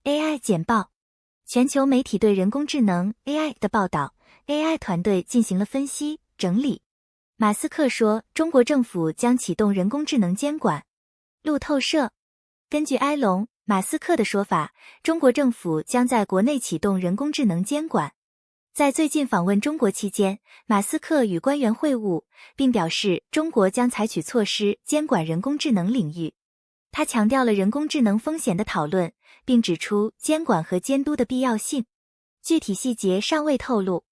AI 简报。全球媒体对人工智能 AI 的报道 ，AI 团队进行了分析整理。马斯克说，中国政府将启动人工智能监管。路透社。根据埃隆·马斯克的说法，中国政府将在国内启动人工智能监管。在最近访问中国期间，马斯克与官员会晤，并表示中国将采取措施监管人工智能领域。他强调了人工智能风险的讨论，并指出监管和监督的必要性。具体细节尚未透露。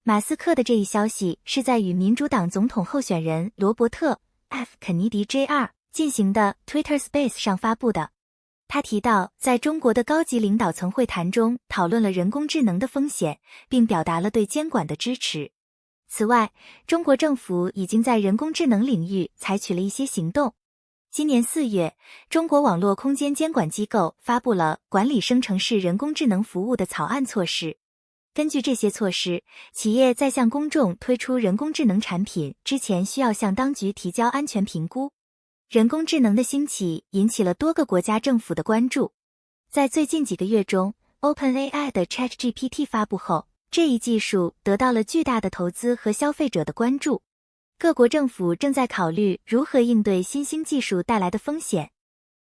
马斯克的这一消息是在与民主党总统候选人罗伯特 ·F. 肯尼迪 Jr. 进行的 Twitter Space 上发布的。他提到，在中国的高级领导层会谈中讨论了人工智能的风险，并表达了对监管的支持。此外，中国政府已经在人工智能领域采取了一些行动。今年4月，中国网络空间监管机构发布了管理生成式人工智能服务的草案措施。根据这些措施，企业在向公众推出人工智能产品之前，需要向当局提交安全评估。人工智能的兴起引起了多个国家政府的关注。在最近几个月中 ，OpenAI 的 ChatGPT 发布后，这一技术得到了巨大的投资和消费者的关注。各国政府正在考虑如何应对新兴技术带来的风险。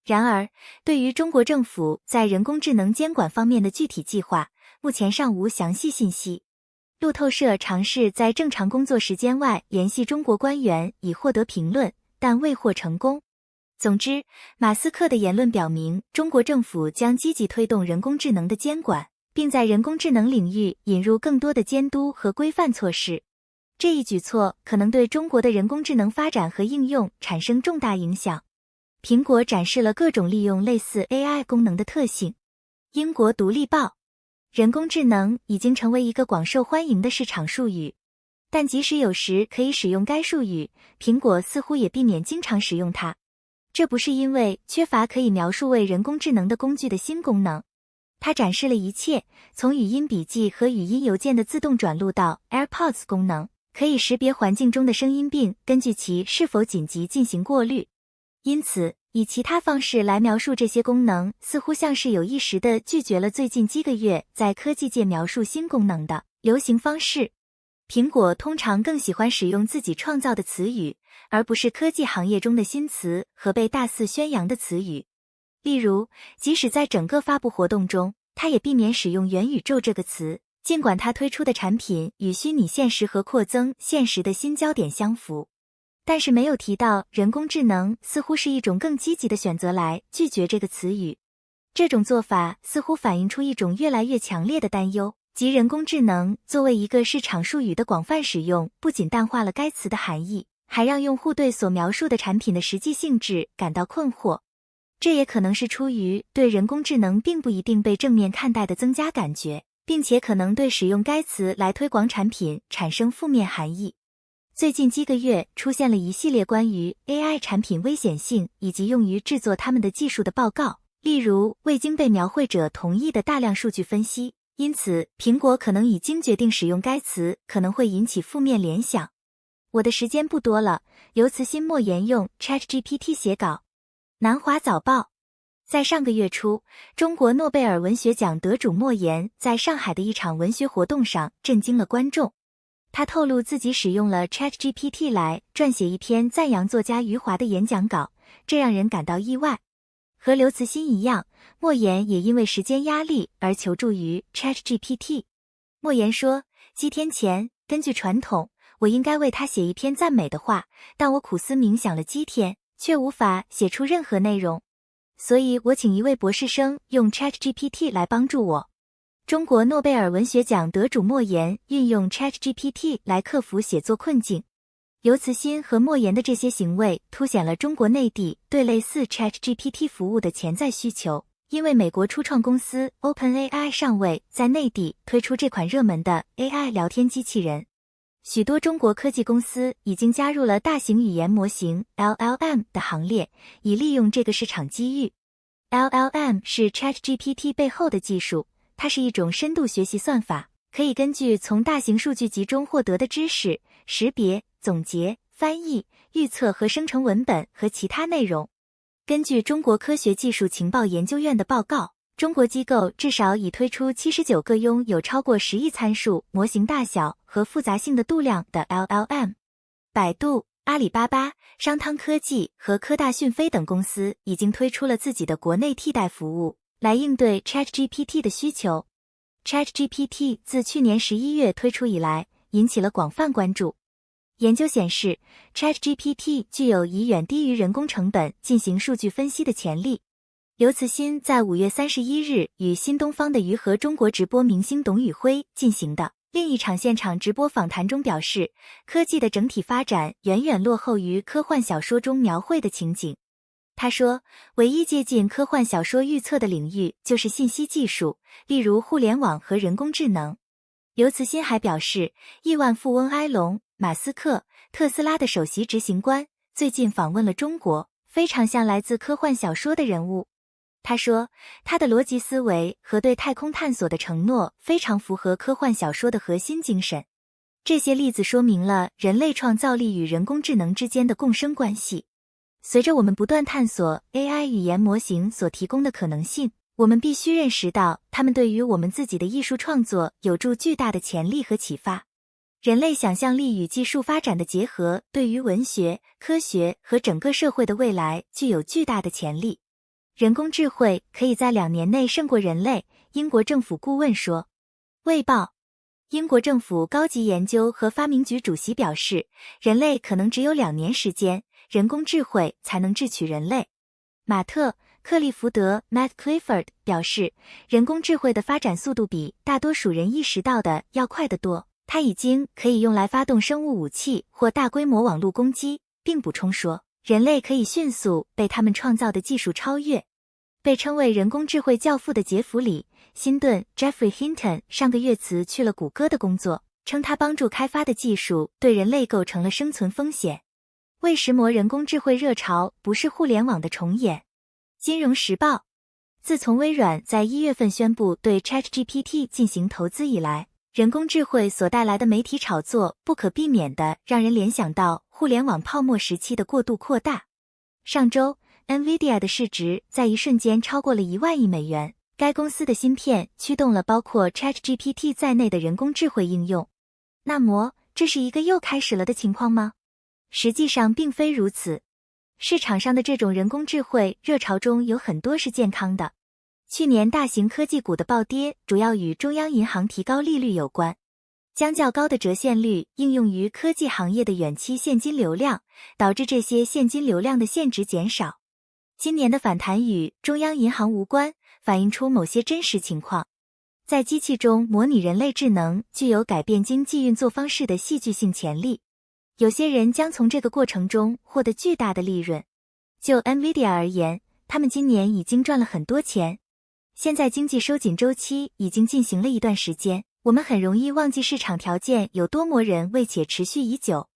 然而，对于中国政府在人工智能监管方面的具体计划，目前尚无详细信息。路透社尝试在正常工作时间外联系中国官员以获得评论，但未获成功。总之，马斯克的言论表明，中国政府将积极推动人工智能的监管，并在人工智能领域引入更多的监督和规范措施。这一举措可能对中国的人工智能发展和应用产生重大影响。苹果展示了各种利用类似 AI 功能的特性。英国独立报。人工智能已经成为一个广受欢迎的市场术语，但即使有时可以使用该术语，苹果似乎也避免经常使用它。这不是因为缺乏可以描述为人工智能的工具的新功能。它展示了一切，从语音笔记和语音邮件的自动转录到 AirPods 功能，可以识别环境中的声音并根据其是否紧急进行过滤。因此，以其他方式来描述这些功能，似乎像是有意识地拒绝了最近几个月在科技界描述新功能的流行方式。苹果通常更喜欢使用自己创造的词语，而不是科技行业中的新词和被大肆宣扬的词语。例如，即使在整个发布活动中，它也避免使用元宇宙这个词，尽管它推出的产品与虚拟现实和扩增现实的新焦点相符。但是没有提到人工智能似乎是一种更积极的选择来拒绝这个词语。这种做法似乎反映出一种越来越强烈的担忧，即人工智能作为一个市场术语的广泛使用，不仅淡化了该词的含义，还让用户对所描述的产品的实际性质感到困惑。这也可能是出于对人工智能并不一定被正面看待的增加感觉，并且可能对使用该词来推广产品产生负面含义。最近几个月出现了一系列关于 AI 产品危险性以及用于制作它们的技术的报告，例如未经被描绘者同意的大量数据分析，因此苹果可能已经决定使用该词可能会引起负面联想。我的时间不多了，刘慈欣莫言用 ChatGPT 写稿。南华早报。在上个月初，中国诺贝尔文学奖得主莫言在上海的一场文学活动上震惊了观众。他透露自己使用了 ChatGPT 来撰写一篇赞扬作家余华的演讲稿，这让人感到意外。和刘慈欣一样，莫言也因为时间压力而求助于 ChatGPT。莫言说，几天前，根据传统，我应该为他写一篇赞美的话，但我苦思冥想了几天，却无法写出任何内容。所以我请一位博士生用 ChatGPT 来帮助我。中国诺贝尔文学奖得主莫言运用 ChatGPT 来克服写作困境。刘慈欣和莫言的这些行为凸显了中国内地对类似 ChatGPT 服务的潜在需求，因为美国初创公司 OpenAI 尚未在内地推出这款热门的 AI 聊天机器人。许多中国科技公司已经加入了大型语言模型 LLM 的行列，以利用这个市场机遇。LLM 是 ChatGPT 背后的技术，它是一种深度学习算法，可以根据从大型数据集中获得的知识，识别、总结、翻译、预测和生成文本和其他内容。根据中国科学技术情报研究院的报告，中国机构至少已推出79个拥有超过10亿参数模型大小和复杂性的度量的 LLM。百度、阿里巴巴、商汤科技和科大讯飞等公司已经推出了自己的国内替代服务，来应对 ChatGPT 的需求。ChatGPT 自去年11月推出以来，引起了广泛关注。研究显示 ，ChatGPT 具有以远低于人工成本进行数据分析的潜力。刘慈欣在5月31日与新东方的鱼和中国直播明星董宇辉进行的另一场现场直播访谈中表示，科技的整体发展远远落后于科幻小说中描绘的情景。他说，唯一接近科幻小说预测的领域就是信息技术，例如互联网和人工智能。刘慈欣还表示，亿万富翁埃隆·马斯克，特斯拉的首席执行官，最近访问了中国，非常像来自科幻小说的人物。他说，他的逻辑思维和对太空探索的承诺非常符合科幻小说的核心精神。这些例子说明了人类创造力与人工智能之间的共生关系。随着我们不断探索 AI 语言模型所提供的可能性，我们必须认识到它们对于我们自己的艺术创作有着巨大的潜力和启发。人类想象力与技术发展的结合，对于文学、科学和整个社会的未来具有巨大的潜力。人工智慧可以在2年内胜过人类，英国政府顾问说。卫报，英国政府高级研究和发明局主席表示，人类可能只有2年时间，人工智慧才能智取人类。马特·克利福德 Matt Clifford 表示，人工智慧的发展速度比大多数人意识到的要快得多，它已经可以用来发动生物武器或大规模网络攻击，并补充说，人类可以迅速被他们创造的技术超越。被称为人工智慧教父的杰弗里·辛顿 Jeffrey Hinton 上个月辞去了谷歌的工作，称他帮助开发的技术对人类构成了生存风险。为什么人工智慧热潮不是互联网的重演？金融时报，自从微软在1月份宣布对 ChatGPT 进行投资以来，人工智慧所带来的媒体炒作不可避免地让人联想到互联网泡沫时期的过度扩大。上周 NVIDIA 的市值在一瞬间超过了1万亿美元，该公司的芯片驱动了包括 ChatGPT 在内的人工智慧应用。那么，这是一个又开始了的情况吗？实际上并非如此。市场上的这种人工智慧热潮中有很多是健康的。去年大型科技股的暴跌主要与中央银行提高利率有关。将较高的折现率应用于科技行业的远期现金流量，导致这些现金流量的现值减少。今年的反弹与中央银行无关，反映出某些真实情况。在机器中模拟人类智能具有改变经济运作方式的戏剧性潜力。有些人将从这个过程中获得巨大的利润。就 NVIDIA 而言，他们今年已经赚了很多钱。现在经济收紧周期已经进行了一段时间，我们很容易忘记市场条件有多磨人味且持续已久。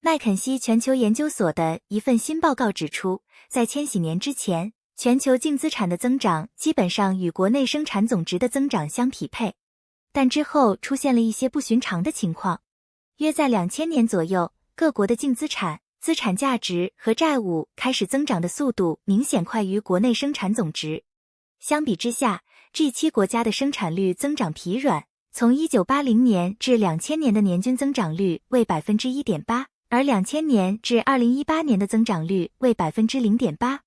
麦肯锡全球研究所的一份新报告指出，在千禧年之前，全球净资产的增长基本上与国内生产总值的增长相匹配。但之后出现了一些不寻常的情况。约在2000年左右，各国的净资产、资产价值和债务开始增长的速度明显快于国内生产总值。相比之下 ，G7 国家的生产率增长疲软，从1980年至2000年的年均增长率为 1.8%， 而2000年至2018年的增长率为 0.8%。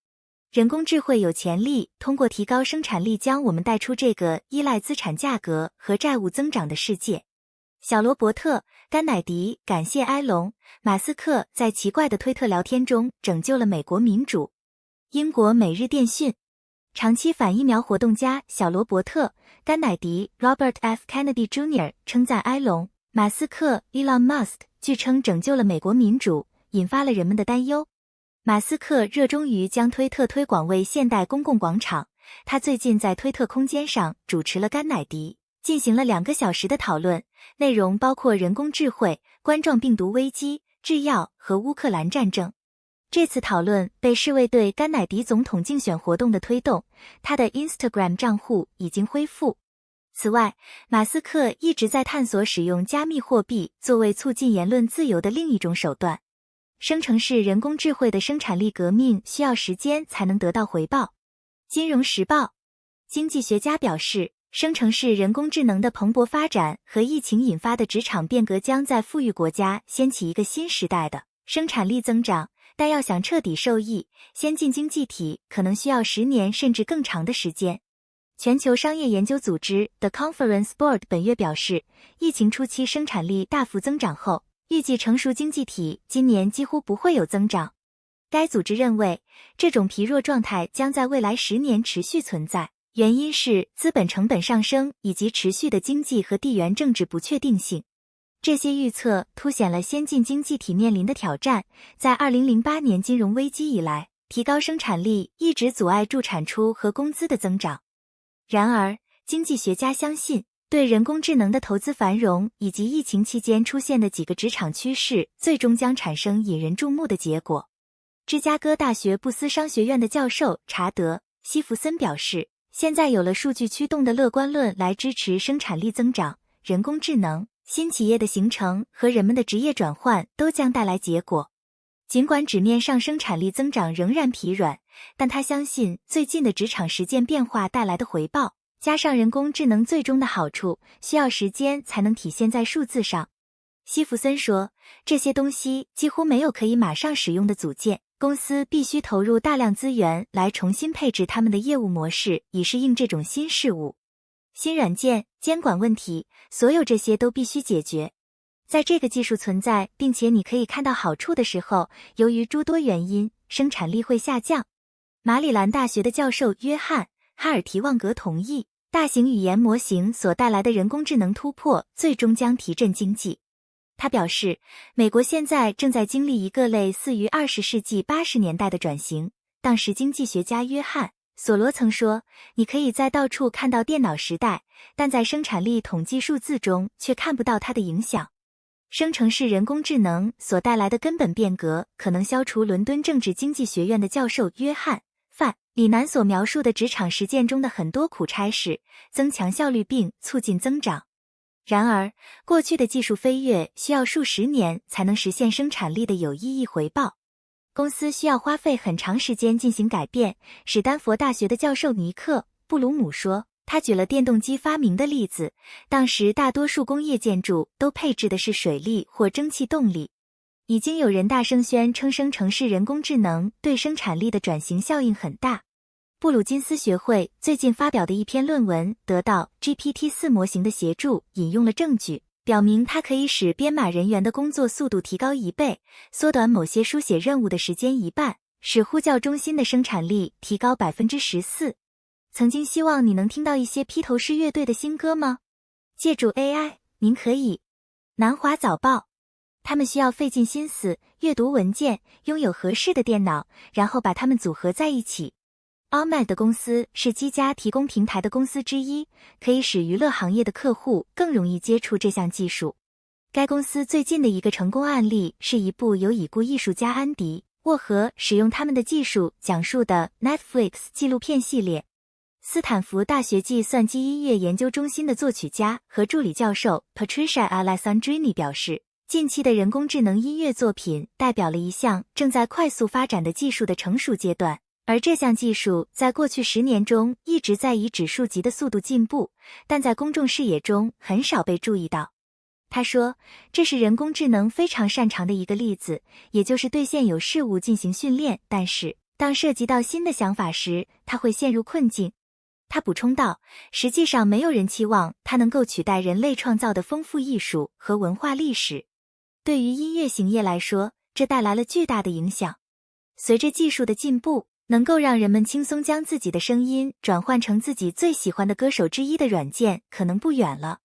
人工智慧有潜力通过提高生产力将我们带出这个依赖资产价格和债务增长的世界。小罗伯特·甘乃迪感谢埃隆·马斯克在奇怪的推特聊天中拯救了美国民主。英国每日电讯，长期反疫苗活动家小罗伯特·甘乃迪 Robert F. Kennedy Jr. 称赞埃隆·马斯克 Elon Musk 据称拯救了美国民主，引发了人们的担忧。马斯克热衷于将推特推广为现代公共广场，他最近在推特空间上主持了甘乃迪，进行了2个小时的讨论，内容包括人工智慧、冠状病毒危机、制药和乌克兰战争。这次讨论被视为对甘乃迪总统竞选活动的推动，他的 Instagram 账户已经恢复。此外，马斯克一直在探索使用加密货币作为促进言论自由的另一种手段。生成式人工智慧的生产力革命需要时间才能得到回报。金融时报，经济学家表示，生成式人工智能的蓬勃发展和疫情引发的职场变革将在富裕国家掀起一个新时代的生产力增长，但要想彻底受益，先进经济体可能需要10年甚至更长的时间。全球商业研究组织 The Conference Board 本月表示，疫情初期生产力大幅增长后，预计成熟经济体今年几乎不会有增长。该组织认为，这种疲弱状态将在未来10年持续存在。原因是资本成本上升以及持续的经济和地缘政治不确定性。这些预测凸显了先进经济体面临的挑战。在2008年金融危机以来，提高生产力一直阻碍住产出和工资的增长。然而，经济学家相信，对人工智能的投资繁荣以及疫情期间出现的几个职场趋势，最终将产生引人注目的结果。芝加哥大学布斯商学院的教授查德·西弗森表示，现在有了数据驱动的乐观论来支持生产力增长，人工智能、新企业的形成和人们的职业转换都将带来结果。尽管纸面上生产力增长仍然疲软，但他相信最近的职场实践变化带来的回报，加上人工智能最终的好处，需要时间才能体现在数字上。西弗森说，这些东西几乎没有可以马上使用的组件。公司必须投入大量资源来重新配置他们的业务模式，以适应这种新事物。新软件、监管问题，所有这些都必须解决。在这个技术存在并且你可以看到好处的时候，由于诸多原因，生产力会下降。马里兰大学的教授约翰·哈尔提旺格同意，大型语言模型所带来的人工智能突破最终将提振经济。他表示，美国现在正在经历一个类似于20世纪80年代的转型。当时经济学家约翰·索罗曾说，你可以在到处看到电脑时代，但在生产力统计数字中却看不到它的影响。生成式人工智能所带来的根本变革可能消除伦敦政治经济学院的教授约翰·范·里南所描述的职场实践中的很多苦差事，增强效率并促进增长。然而，过去的技术飞跃需要数十年才能实现生产力的有意义回报。公司需要花费很长时间进行改变。史丹佛大学的教授尼克·布鲁姆说，他举了电动机发明的例子，当时大多数工业建筑都配置的是水力或蒸汽动力。已经有人大声宣称生成式人工智能对生产力的转型效应很大。布鲁金斯学会最近发表的一篇论文得到 GPT-4 模型的协助，引用了证据，表明它可以使编码人员的工作速度提高1倍，缩短某些书写任务的时间1半，使呼叫中心的生产力提高 14%。曾经希望你能听到一些披头士乐队的新歌吗？借助 AI， 您可以。南华早报，他们需要费尽心思阅读文件，拥有合适的电脑，然后把它们组合在一起。Almed 的公司是机家提供平台的公司之一，可以使娱乐行业的客户更容易接触这项技术。该公司最近的一个成功案例是一部由已故艺术家安迪·沃荷使用他们的技术讲述的 Netflix 纪录片系列。斯坦福大学计算机音乐研究中心的作曲家和助理教授 Patricia Alessandrini 表示，近期的人工智能音乐作品代表了一项正在快速发展的技术的成熟阶段。而这项技术在过去10年中一直在以指数级的速度进步，但在公众视野中很少被注意到。他说，这是人工智能非常擅长的一个例子，也就是对现有事物进行训练，但是当涉及到新的想法时，它会陷入困境。他补充道，实际上没有人期望它能够取代人类创造的丰富艺术和文化历史。对于音乐行业来说，这带来了巨大的影响。随着技术的进步，能够让人们轻松将自己的声音转换成自己最喜欢的歌手之一的软件可能不远了。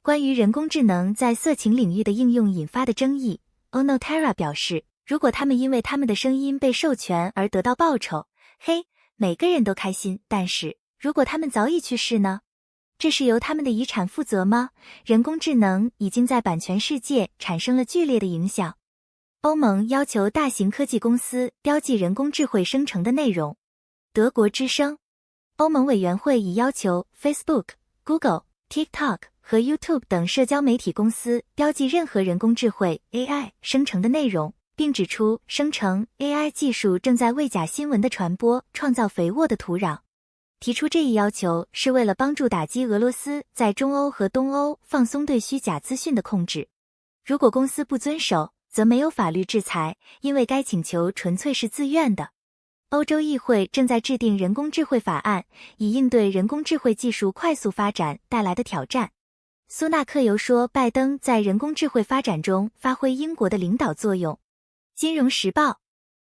关于人工智能在色情领域的应用引发的争议， Onoterra 表示，如果他们因为他们的声音被授权而得到报酬，嘿，每个人都开心，但是如果他们早已去世呢？这是由他们的遗产负责吗？人工智能已经在版权世界产生了剧烈的影响。欧盟要求大型科技公司标记人工智慧生成的内容。德国之声，欧盟委员会已要求 Facebook、Google、TikTok 和 YouTube 等社交媒体公司标记任何人工智慧 AI 生成的内容，并指出生成 AI 技术正在为假新闻的传播创造肥沃的土壤。提出这一要求是为了帮助打击俄罗斯在中欧和东欧放松对虚假资讯的控制。如果公司不遵守，则没有法律制裁，因为该请求纯粹是自愿的。欧洲议会正在制定人工智慧法案，以应对人工智慧技术快速发展带来的挑战。苏纳克又说，拜登在人工智慧发展中发挥英国的领导作用。金融时报，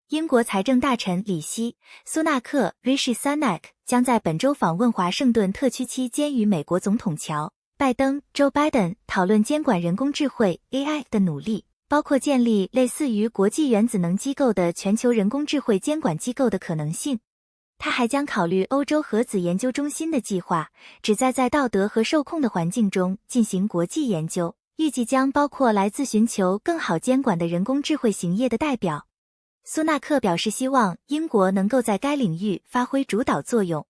英国财政大臣里希·苏纳克 Rishi Sunak 将在本周访问华盛顿特区期间与美国总统乔·拜登 Joe Biden 讨论监管人工智慧 AI 的努力，包括建立类似于国际原子能机构的全球人工智慧监管机构的可能性。他还将考虑欧洲核子研究中心的计划，旨在道德和受控的环境中进行国际研究，预计将包括来自寻求更好监管的人工智慧行业的代表。苏纳克表示希望英国能够在该领域发挥主导作用。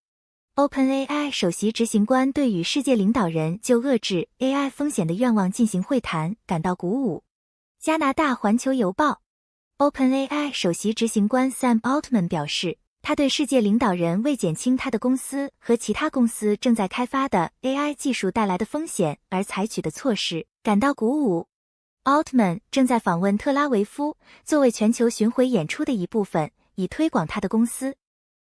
OpenAI 首席执行官对与世界领导人就遏制 AI 风险的愿望进行会谈感到鼓舞。加拿大环球邮报 OpenAI 首席执行官 Sam Altman 表示，他对世界领导人为减轻他的公司和其他公司正在开发的 AI 技术带来的风险而采取的措施感到鼓舞。Altman 正在访问特拉维夫，作为全球巡回演出的一部分，以推广他的公司。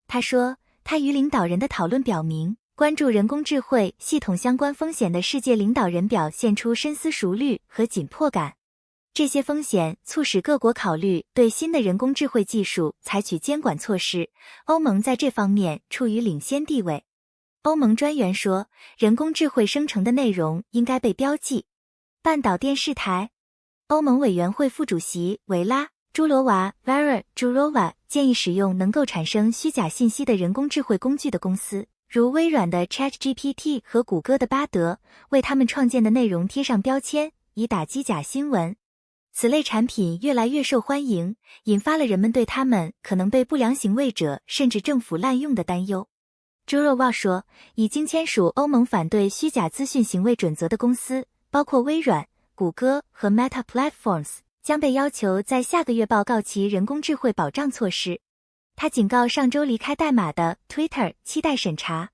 他说，他与领导人的讨论表明，关注人工智慧系统相关风险的世界领导人表现出深思熟虑和紧迫感。这些风险促使各国考虑对新的人工智慧技术采取监管措施，欧盟在这方面处于领先地位。欧盟专员说，人工智慧生成的内容应该被标记。半岛电视台，欧盟委员会副主席维拉·朱罗娃 Vera Jourova 建议使用能够产生虚假信息的人工智慧工具的公司，如微软的 ChatGPT 和谷歌的巴德，为他们创建的内容贴上标签，以打击假新闻。此类产品越来越受欢迎，引发了人们对他们可能被不良行为者甚至政府滥用的担忧。朱若沃说，已经签署欧盟反对虚假资讯行为准则的公司，包括微软、谷歌和 Meta Platforms， 将被要求在下个月报告其人工智慧保障措施。他警告上周离开代码的 Twitter 期待审查。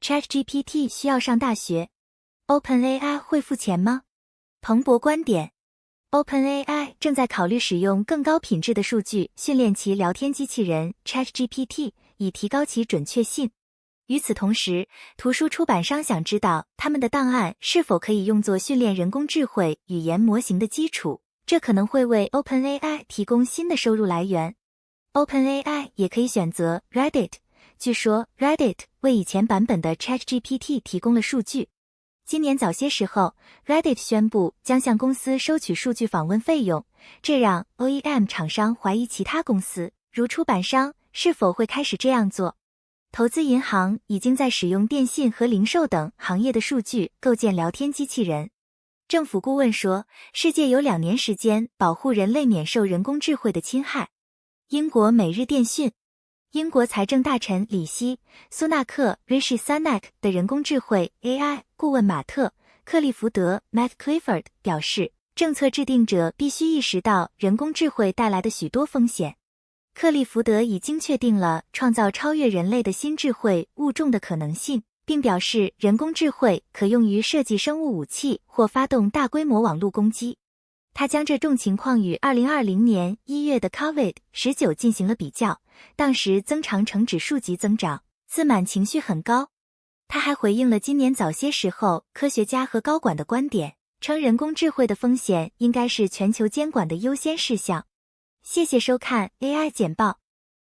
ChatGPT 需要上大学。OpenAI 会付钱吗？彭博观点。OpenAI 正在考虑使用更高品质的数据训练其聊天机器人 ChatGPT， 以提高其准确性。与此同时，图书出版商想知道他们的档案是否可以用作训练人工智慧语言模型的基础，这可能会为 OpenAI 提供新的收入来源。OpenAI 也可以选择 Reddit， 据说 Reddit 为以前版本的 ChatGPT 提供了数据。今年早些时候 ，Reddit 宣布将向公司收取数据访问费用，这让 OEM 厂商怀疑其他公司，如出版商，是否会开始这样做。投资银行已经在使用电信和零售等行业的数据构建聊天机器人。政府顾问说，世界有2年时间保护人类免受人工智慧的侵害。英国每日电讯。英国财政大臣里希·苏纳克 Rishi Sunak 的人工智慧 AI 顾问马特·克利福德 Matt Clifford 表示，政策制定者必须意识到人工智慧带来的许多风险。克利福德已经确定了创造超越人类的新智慧物种的可能性，并表示人工智慧可用于设计生物武器或发动大规模网络攻击。他将这种情况与2020年1月的 COVID-19 进行了比较，当时增长呈指数级增长，自满情绪很高。他还回应了今年早些时候科学家和高管的观点，称人工智慧的风险应该是全球监管的优先事项。谢谢收看 AI 简报。